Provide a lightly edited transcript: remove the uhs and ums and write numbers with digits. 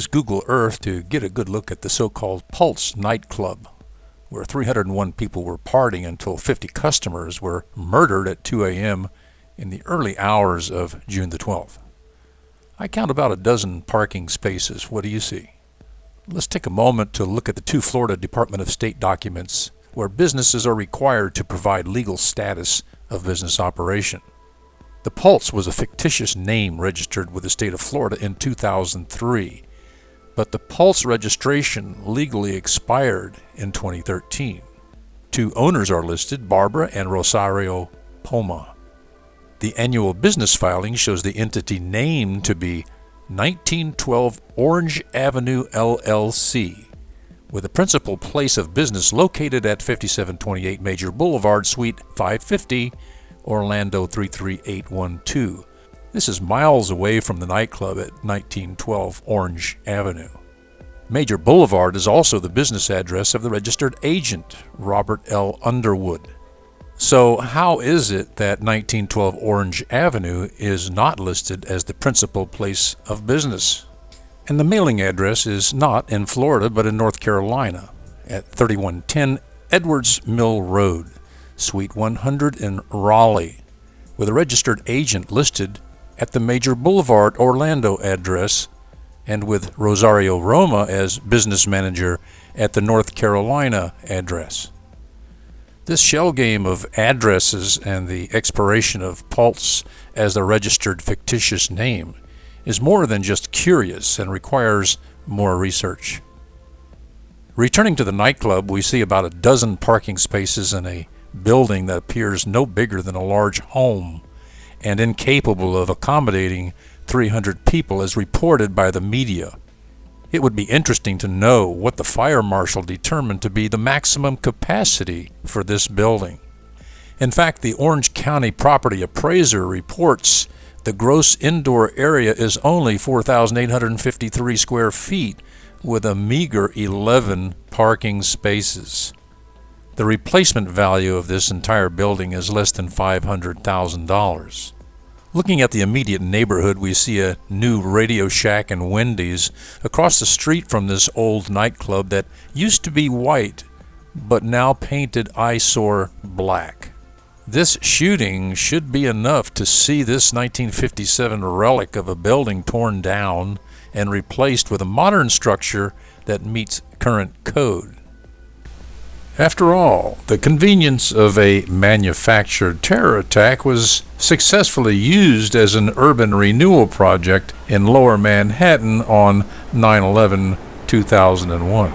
used Google Earth to get a good look at the so-called Pulse nightclub, where 301 people were partying until 50 customers were murdered at 2 a.m. in the early hours of June the 12th. I count about a dozen parking spaces. What do you see? Let's take a moment to look at the two Florida Department of State documents where businesses are required to provide legal status of business operation. The Pulse was a fictitious name registered with the state of Florida in 2003, but the Pulse registration legally expired in 2013. Two owners are listed, Barbara and Rosario Poma. The annual business filing shows the entity name to be 1912 Orange Avenue LLC, with a principal place of business located at 5728 Major Boulevard, Suite 550, Orlando 33812. This is miles away from the nightclub at 1912 Orange Avenue. Major Boulevard is also the business address of the registered agent, Robert L. Underwood. So how is it that 1912 Orange Avenue is not listed as the principal place of business? And the mailing address is not in Florida but in North Carolina at 3110 Edwards Mill Road, Suite 100 in Raleigh, with a registered agent listed at the Major Boulevard Orlando address and with Rosario Roma as business manager at the North Carolina address. This shell game of addresses and the expiration of Pulse as the registered fictitious name is more than just curious and requires more research. Returning to the nightclub, we see about a dozen parking spaces in a building that appears no bigger than a large home and incapable of accommodating 300 people as reported by the media. It would be interesting to know what the fire marshal determined to be the maximum capacity for this building. In fact, the Orange County property appraiser reports the gross indoor area is only 4,853 square feet with a meager 11 parking spaces. The replacement value of this entire building is less than $500,000. Looking at the immediate neighborhood, we see a new Radio Shack and Wendy's across the street from this old nightclub that used to be white, but now painted eyesore black. This shooting should be enough to see this 1957 relic of a building torn down and replaced with a modern structure that meets current code. After all, the convenience of a manufactured terror attack was successfully used as an urban renewal project in Lower Manhattan on 9/11/2001.